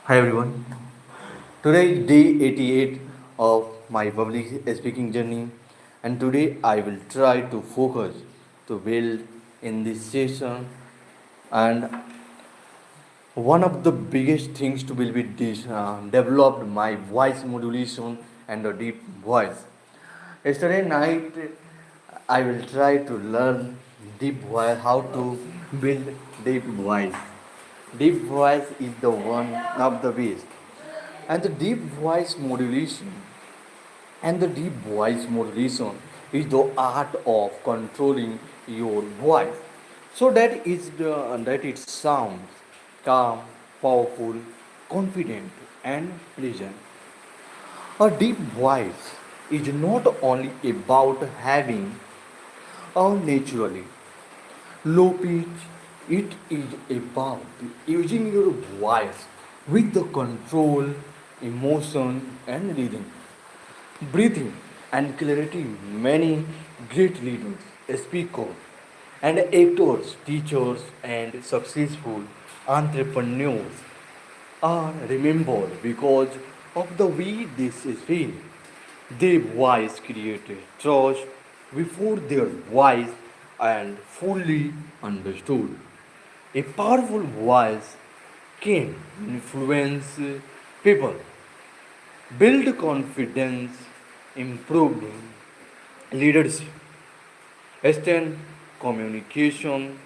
Hi everyone. Today is day 88 of my public speaking journey, and today I will try to focus to build in this session. And one of the biggest things to build with this developed my voice modulation and a deep voice. Yesterday night I will try to learn deep voice, how to build deep voice. Deep voice is the one of the best. And the deep voice modulation is the art of controlling your voice so that it sounds calm, powerful, confident, and pleasant. A deep voice is not only about having a naturally low pitch, it is about using your voice with the control, emotion, and rhythm. Breathing and clarity. Many great leaders, speakers, and actors, teachers, and successful entrepreneurs are remembered because of the way they speak. Their voice created trust before their voice and fully understood. A powerful voice can influence people, build confidence, improve leadership, extend communication,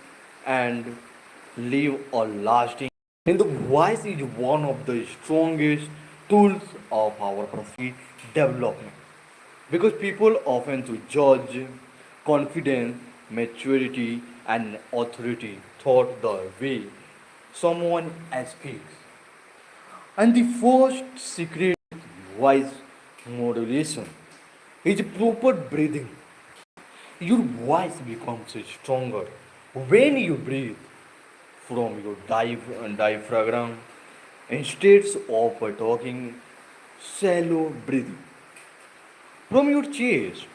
and leave a lasting. And the voice is one of the strongest tools of our personal development because people often to judge confidence, maturity, and authority through the way someone speaks. And the first secret voice modulation is proper breathing. Your voice becomes stronger when you breathe from your diaphragm instead of talking shallow breathing from your chest.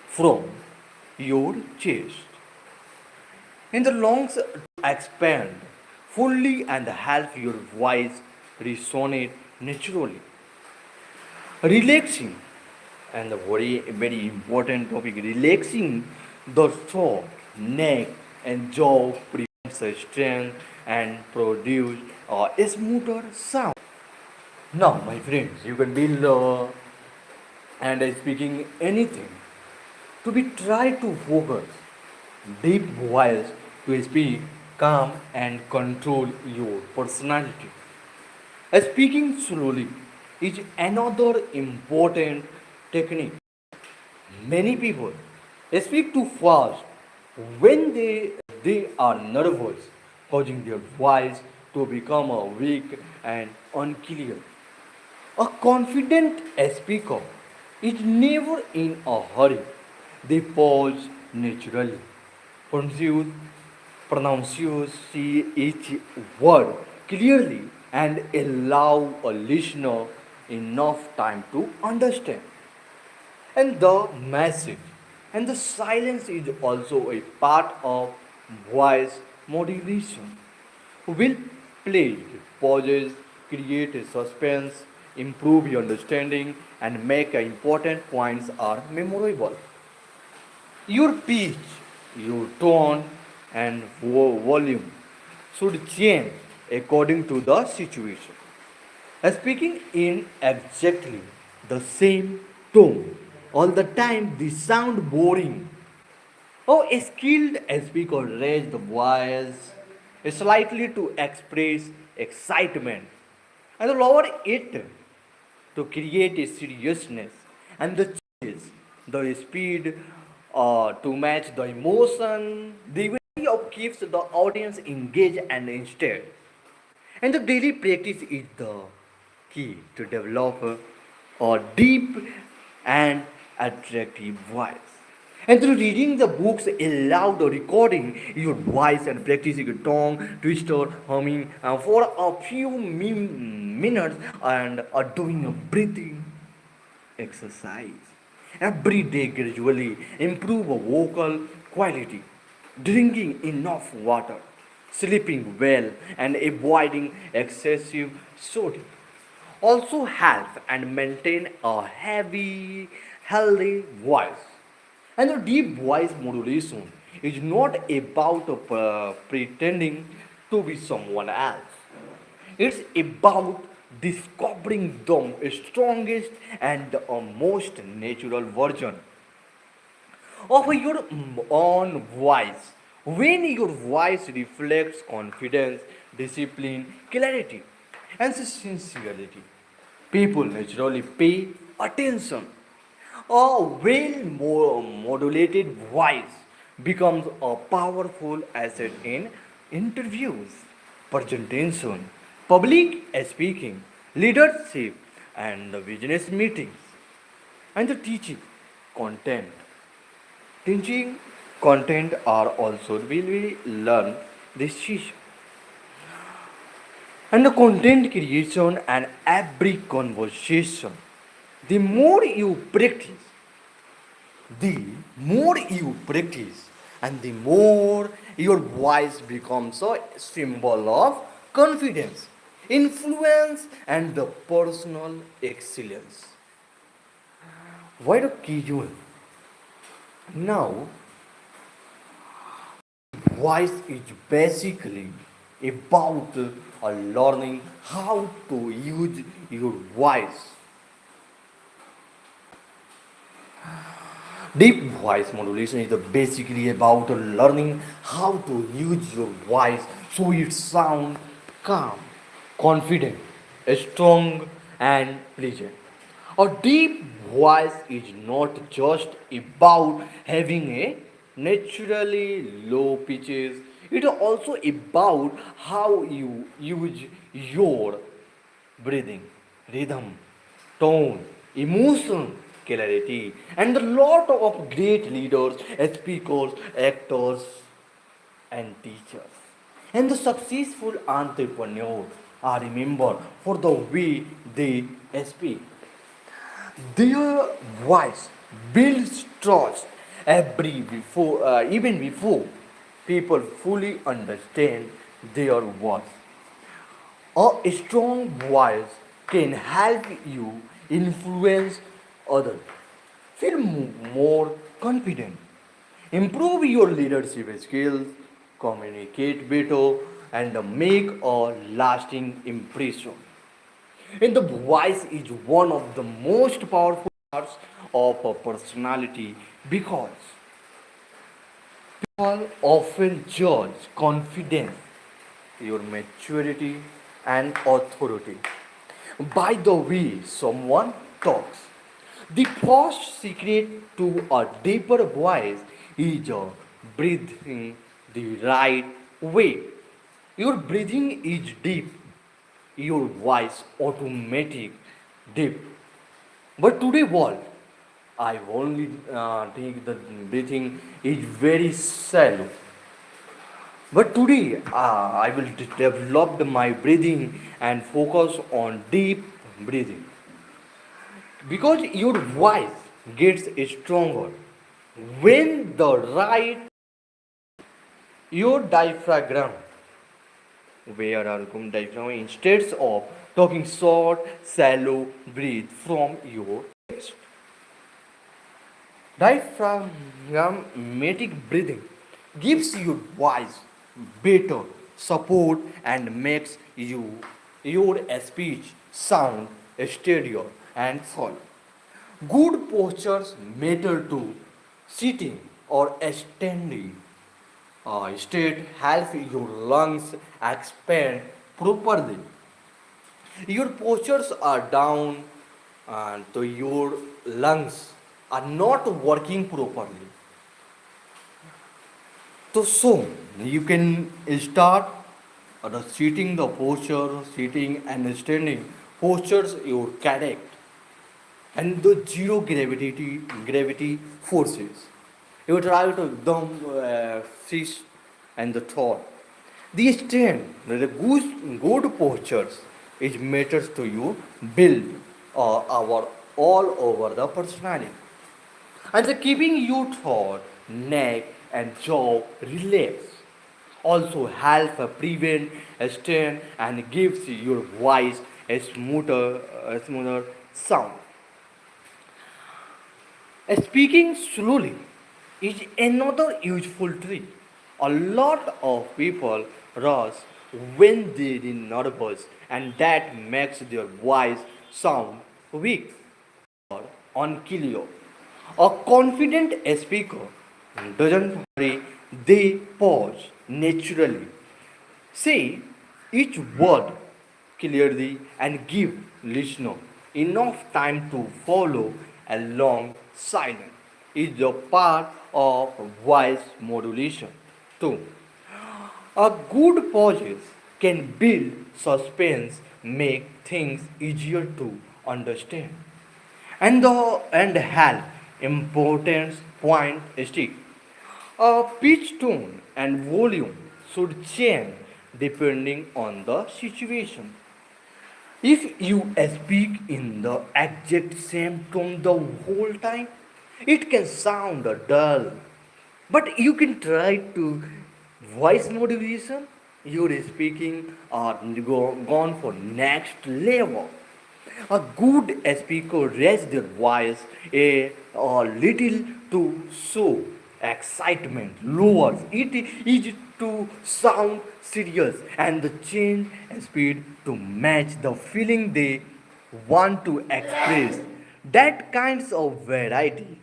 From your chest. And the lungs expand fully and help your voice resonate naturally. Relaxing, and a very important topic, relaxing the throat, neck, and jaw prevents a strain and produce a smoother sound. Now, my friends, you can build and speaking anything to be try to focus deep voice to speak calm and control your personality. Speaking slowly is another important technique. Many people speak too fast when they are nervous, causing their voice to become weak and unclear. A confident speaker is never in a hurry. They pause naturally, pronounce, pronounce each word clearly, and allow a listener enough time to understand. And the massive and the silence is also a part of voice modulation. Will play pauses, create a suspense, improve your understanding, and make important points are memorable. Your pitch, your tone, and volume should change according to the situation. Speaking in exactly the same tone all the time, they sound boring. Oh, a skilled speaker raise the voice slightly to express excitement and lower it to create a seriousness and the changes the speed to match the emotion. The way of keeps the audience engaged and instead. And the daily practice is the key to develop a deep and attractive voice. And through reading the books aloud or recording your voice and practicing your tongue, twister, humming for a few minutes and doing a breathing exercise. Every day gradually improve a vocal quality. Drinking enough water, sleeping well, and avoiding excessive sodium also help and maintain a healthy voice. And the deep voice modulation is not about pretending to be someone else. It's about discovering the strongest and the most natural version of your own voice. When your voice reflects confidence, discipline, clarity, and sincerity, people naturally pay attention. A modulated voice becomes a powerful asset in interviews, presentation, public speaking, leadership, and the business meetings, and the content. Teaching content are also will we learn this issue. And the content creation and every conversation. The more you practice, the more you practice, and the more your voice becomes a symbol of confidence, influence, and the personal excellence. Why do you now? Voice is basically about learning how to use your voice. Deep voice modulation is basically about learning how to use your voice so it sounds calm, confident, strong, and pleasant. A deep voice is not just about having a naturally low pitches, it is also about how you use your breathing, rhythm, tone, emotion, clarity, and a lot of great leaders, speakers, actors, and teachers. And the successful entrepreneurs are remembered for the way they speak. Their voice builds trust even before people fully understand their words. A strong voice can help you influence others, feel more confident, improve your leadership skills, communicate better, and make a lasting impression. And the voice is one of the most powerful parts of a personality because people often judge confidence, your maturity, and authority by the way someone talks. The first secret to a deeper voice is breathing the right way. Your breathing is deep, your voice automatic deep. But today world, I only think that breathing is very shallow. But today I will develop my breathing and focus on deep breathing because your voice gets stronger when the right your diaphragm where are diaphragm instead of talking short shallow breathe from your chest. Diaphragmatic breathing gives your voice better support and makes your speech sound steadier and full. Good postures matter too. Sitting or standing state help your lungs expand properly. Your postures are down and so your lungs are not working properly. So you can start the sitting, the posture, sitting and standing postures you correct and the zero gravity forces. You try to dumb fish and the thought. The stand, the good postures, it matters to you build our all over the personality. And the keeping your thought, neck and jaw relaxed. Also help prevent a strain and gives your voice a smoother sound. Speaking slowly is another useful trick. A lot of people rush when they are nervous, and that makes their voice sound weak or unclear. A confident speaker doesn't hurry, they pause naturally. Say each word clearly and give listener enough time to follow along. Silence is a part of voice modulation. 2. A good pauses can build suspense, make things easier to understand. And help important point stick. A pitch tone and volume should change depending on the situation. If you speak in the exact same tone the whole time, it can sound dull. But you can try to voice modulation. Your speaking are gone for next level. A good speaker raises their voice a little to show excitement, lowers it is to sound serious, and the change speed to match the feeling they want to express. That kinds of variety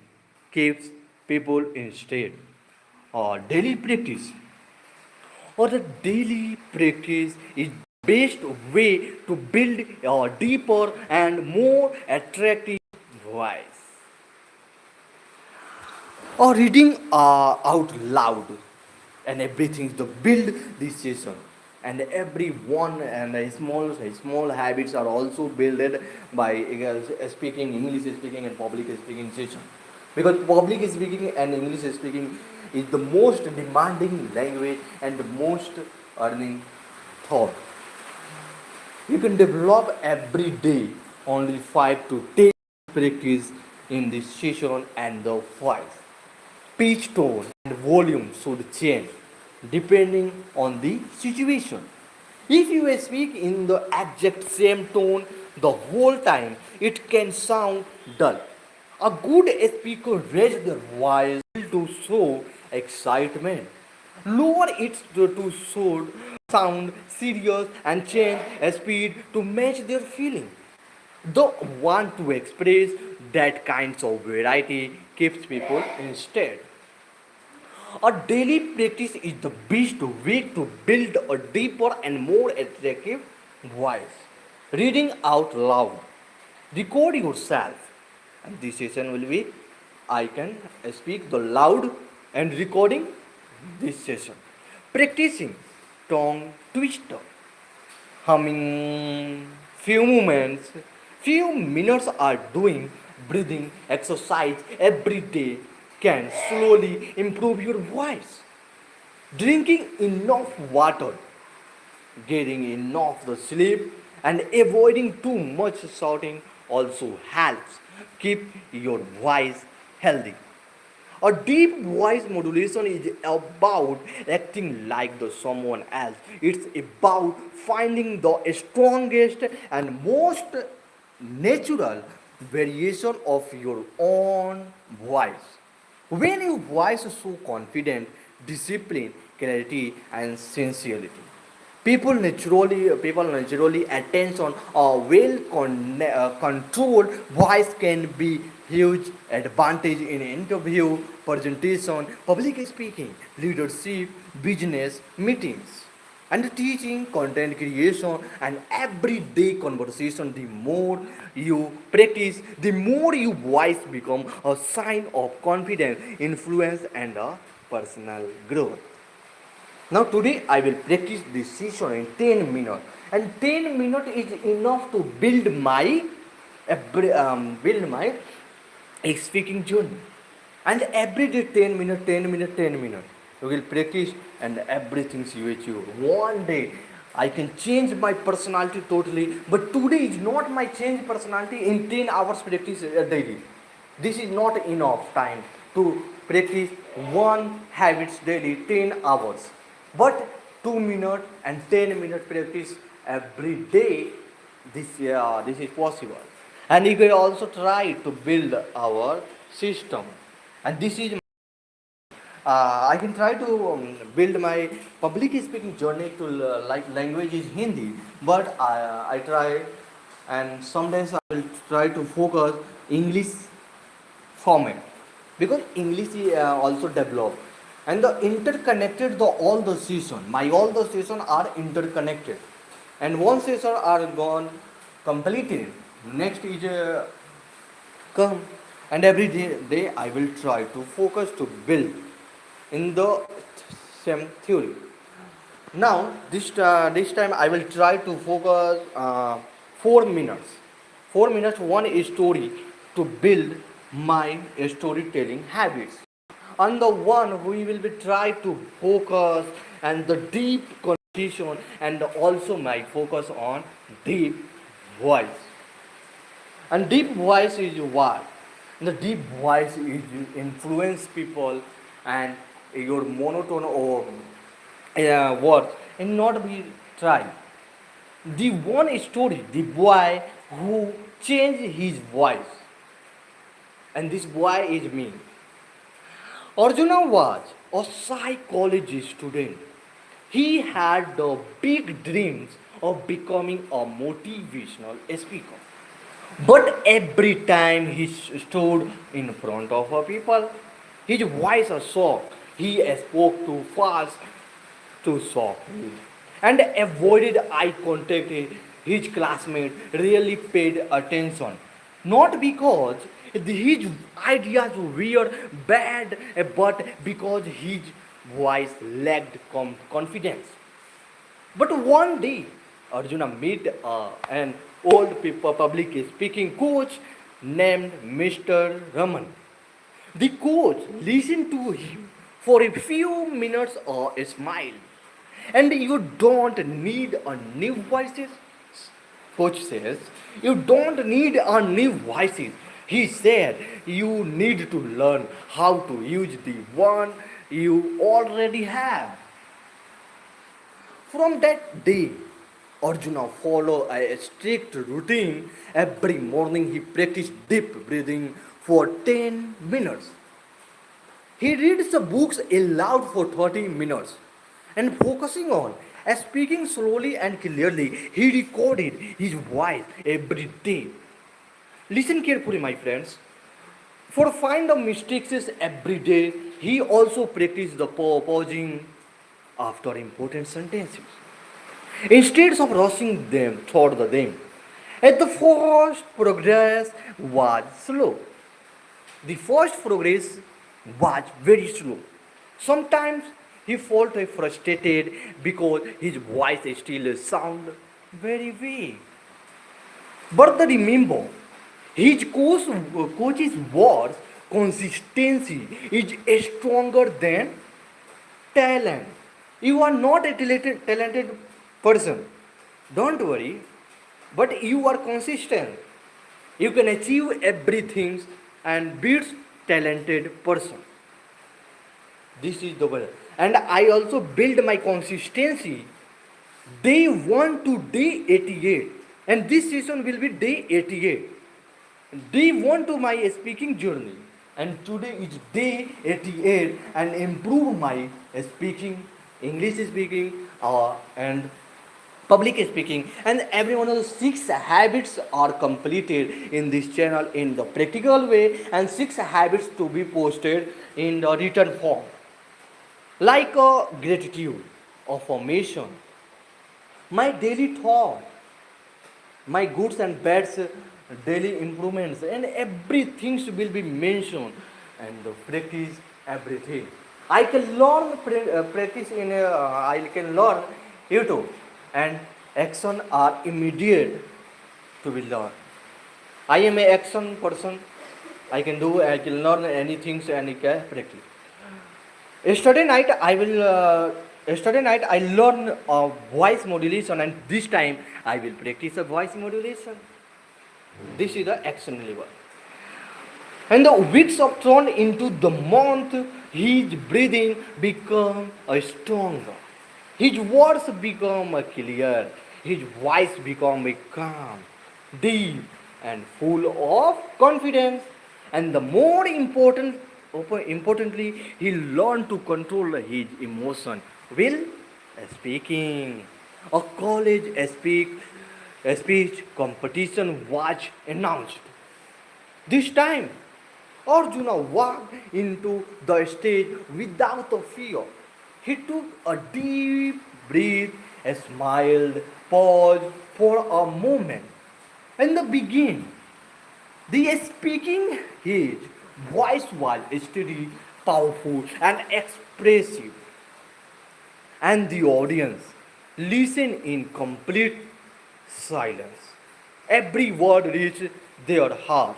keeps people instead. Daily practice or the daily practice is best way to build a deeper and more attractive voice. Or reading out loud and everything to build this session, and everyone and small habits are also built by speaking English speaking and public speaking session, because public speaking and English speaking is the most demanding language and the most earning thought. You can develop every day only 5 to 10 practice in this session, and the voice pitch, tone, and volume should change depending on the situation. If you speak in the exact same tone the whole time, it can sound dull. A good speaker raises their voice to show excitement, lower it to show sound serious, and change speed to match their feeling. The want to express that kinds of variety keeps people instead. A daily practice is the best way to build a deeper and more attractive voice. Reading out loud. Record yourself. And this session will be I can speak the loud and recording this session. Practicing tongue twister, humming, few moments, few minutes are doing breathing exercise every day can slowly improve your voice. Drinking enough water, getting enough the sleep, and avoiding too much shouting also helps keep your voice healthy. A deep voice modulation is about acting like the someone else. It's about finding the strongest and most natural variation of your own voice. When your voice is so confident, discipline, clarity, and sincerity, people naturally attention a controlled voice can be huge advantage in interview, presentation, public speaking, leadership, business meetings, and teaching, content creation, and everyday conversation. The more you practice, the more your voice become a sign of confidence, influence, and a personal growth. Now today I will practice this session in 10 minutes, and 10 minutes is enough to build my speaking journey. And every day 10 minutes, 10 minutes, 10 minutes. You will practice and everything you achieve. One day I can change my personality totally, but today is not my change personality in 10 hours practice daily. This is not enough time to practice one habits daily 10 hours. But 2 minutes and 10 minutes practice every day, this is possible. And you can also try to build our system. And this is I can try to build my public speaking journey to like language is Hindi, but I try, and sometimes I will try to focus English format, because English is also developed, and the interconnected the all the session. My all the session are interconnected, and one session are gone completed. Next is come, and every day I will try to focus to build in the same theory. Now this time I will try to focus 4 minutes. 4 minutes one is story to build my storytelling habits. And the one who will be try to focus and the deep conversation, and also my focus on deep voice. And deep voice is what? The deep voice is you influence people, and your monotone or words and not be tried. The one story, the boy who changed his voice, and this boy is me. Arjuna was a psychology student. He had the big dreams of becoming a motivational speaker. But every time he stood in front of a people, his voice was soft. He spoke too fast, too softly, and avoided eye contact. His classmates really paid attention, not because his ideas were bad, but because his voice lacked confidence. But one day, Arjuna met an old people public speaking coach named Mr. Raman. The coach listened to him for a few minutes or a smile. And you don't need a new voices. Coach says, you don't need a new voices. He said, you need to learn how to use the one you already have. From that day, Arjuna followed a strict routine. Every morning he practiced deep breathing for 10 minutes. He reads the books aloud for 30 minutes, and focusing on speaking slowly and clearly. He recorded his voice every day. Listen carefully, my friends. For find the mistakes every day, he also practiced the pausing after important sentences, instead of rushing them toward them. At the first progress was slow. The first progress was very slow. Sometimes he felt frustrated because his voice still sounded very weak. But remember, his coach's words, consistency is stronger than talent. You are not a talented person. Don't worry, but you are consistent. You can achieve everything and beat talented person. This is the way. And I also build my consistency day 1 to day 88. And this session will be day 88. Day 1 to my speaking journey. And today is day 88, and improve my speaking, English speaking, and public speaking. And every one of the 6 habits are completed in this channel in the practical way, and 6 habits to be posted in the written form, like gratitude, affirmation, my daily thought, my goods and bads, daily improvements, and everything will be mentioned, and the practice everything. I can learn practice in I can learn YouTube, and action are immediate to be learned. I am a action person. I can learn anything and I can practice. Yesterday night I learned voice modulation, and this time I will practice a voice modulation. This is the action level. And the weeks of turned into the month, his breathing become stronger. His words become clear, his voice become calm, deep, and full of confidence. And the more importantly, he learned to control his emotion while speaking. A college speech competition was announced. This time, Arjuna walked into the stage without a fear. He took a deep breath, smiled, paused for a moment, and the began. The speaking, his voice was steady, powerful, and expressive, and the audience listened in complete silence. Every word reached their heart.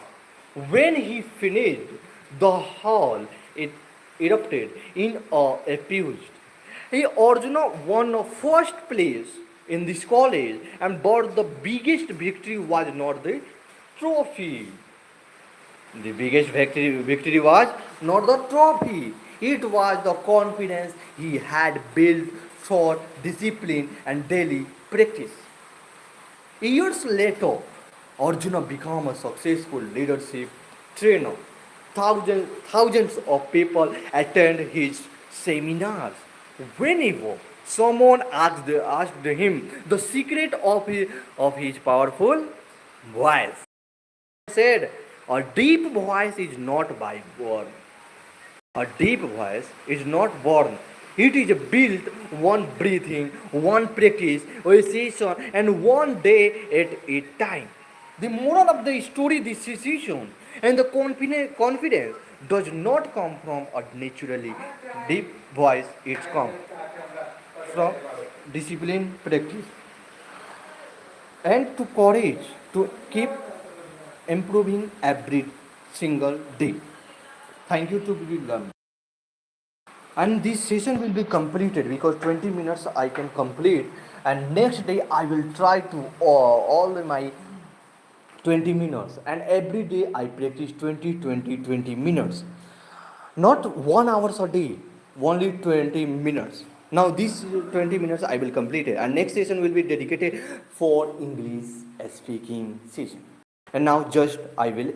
When he finished, the hall it erupted in applause. He Arjuna won a first place in this college, and but the biggest victory was not the trophy. The biggest victory was not the trophy, it was the confidence he had built through discipline and daily practice. Years later, Arjuna became a successful leadership trainer. Thousands of people attend his seminars. Whenever someone asked him the secret of his powerful voice, he said, a deep voice is not by born. A deep voice is not born. It is built one breathing, one practice, one session, and one day at a time. The moral of the story, this decision, and the confidence does not come from a naturally deep voice, it comes from discipline, practice, and to courage to keep improving every single day. Thank you to be learned. And this session will be completed because 20 minutes I can complete, and next day I will try to all my 20 minutes, and every day I practice 20 minutes, not 1 hours a day, only 20 minutes. Now this 20 minutes I will complete it, and next session will be dedicated for English speaking session. And now just I will